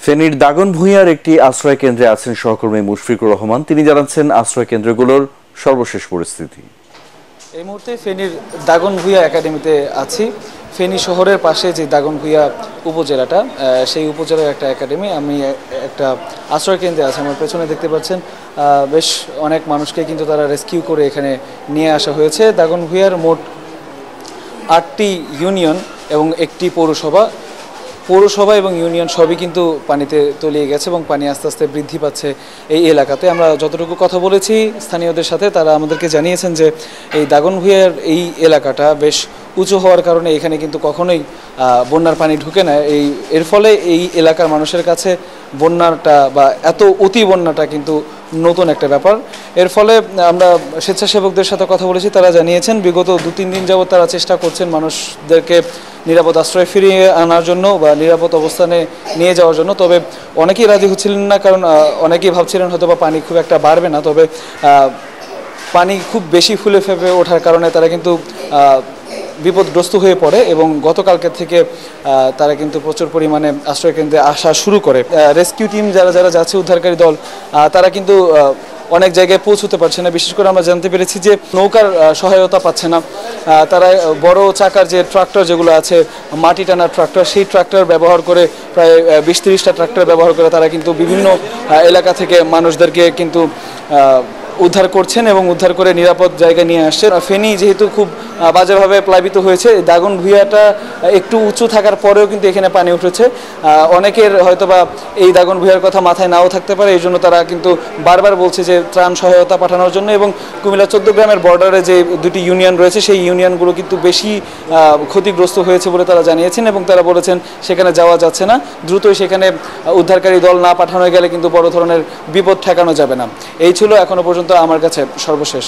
ফেনীর দাগনভূঞার একটি আশ্রয় কেন্দ্রে আছেন সহকর্মী মুশফিকুর রহমান। তিনি জানাচ্ছেন আশ্রয় কেন্দ্রগুলোর সর্বশেষ পরিস্থিতি। এই মুহূর্তে ফেনীর দাগনভূঞা একাডেমিতে আছি। ফেনী শহরের পাশে যে দাগনভূঞা উপজেলাটা, সেই উপজেলার একটা একাডেমি। আমি একটা আশ্রয় কেন্দ্রে আছি। আমার পেছনে দেখতে পাচ্ছেন বেশ অনেক মানুষকে কিন্তু তারা রেস্কিউ করে এখানে নিয়ে আসা হয়েছে। দাগনভূঞার মোট ৮টি ইউনিয়ন এবং একটি পৌরসভা এবং ইউনিয়ন সবই কিন্তু পানিতে তলিয়ে গেছে এবং পানি আস্তে আস্তে বৃদ্ধি পাচ্ছে এই এলাকাতে। আমরা যতটুকু কথা বলেছি স্থানীয়দের সাথে, তারা আমাদেরকে জানিয়েছেন যে এই দাগনভূঞার এই এলাকাটা বেশ উঁচু হওয়ার কারণে এখানে কিন্তু কখনোই বন্যার পানি ঢুকে না। এর ফলে এই এলাকার মানুষের কাছে বন্যাটা বা এত অতি বন্যাটা কিন্তু নতুন একটা ব্যাপার। এর ফলে আমরা স্বেচ্ছাসেবকদের সাথে কথা বলেছি, তারা জানিয়েছেন বিগত ২-৩ দিন যাবৎ তারা চেষ্টা করছেন মানুষদেরকে নিরাপদ আশ্রয় ফিরিয়ে আনার জন্য বা নিরাপদ অবস্থানে নিয়ে যাওয়ার জন্য। তবে অনেকেই রাজি হচ্ছিলেন না, কারণ অনেকেই ভাবছিলেন হয়তো বা পানি খুব একটা বাড়বে না। তবে পানি খুব বেশি ফুলে ফেপে ওঠার কারণে তারা কিন্তু বিপদগ্রস্ত হয়ে পড়ে এবং গতকালকে থেকে তারা কিন্তু প্রচুর পরিমাণে আশ্রয় কেন্দ্রে আসা শুরু করে। রেস্কিউ টিম যারা যাচ্ছে, উদ্ধারকারী দল, তারা কিন্তু অনেক জায়গায় পৌঁছতে পারছে না। বিশেষ করে আমরা জানতে পেরেছি যে নৌকার সহায়তা পাচ্ছে না। তারা বড় চাকার যে ট্রাক্টর যেগুলো আছে, মাটি টানার ট্রাক্টর, সেই ট্রাক্টর ব্যবহার করে প্রায় ২০-৩০টা ট্রাক্টর ব্যবহার করে তারা কিন্তু বিভিন্ন এলাকা থেকে মানুষদেরকে কিন্তু উদ্ধার করছেন এবং উদ্ধার করে নিরাপদ জায়গায় নিয়ে আসছেন। ফেনী যেহেতু খুব বাজেভাবে প্লাবিত হয়েছে, দাগনভূঞাটা একটু উঁচু থাকার পরেও কিন্তু এখানে পানি উঠেছে। অনেকের হয়তোবা এই দাগনভূঞার কথা মাথায় নাও থাকতে পারে, এই জন্য তারা কিন্তু বারবার বলছে যে ত্রাণ সহায়তা পাঠানোর জন্য। এবং কুমিল্লা ১৪ গ্রামের বর্ডারে যে দুটি ইউনিয়ন রয়েছে, সেই ইউনিয়নগুলো কিন্তু বেশি ক্ষতিগ্রস্ত হয়েছে বলে তারা জানিয়েছেন এবং তারা বলেছেন সেখানে যাওয়া যাচ্ছে না। দ্রুতই সেখানে উদ্ধারকারী দল না পাঠানো গেলে কিন্তু বড় ধরনের বিপদ ঠেকানো যাবে না। এই ছিল এখনো পর্যন্ত আমার কাছে সর্বশেষ।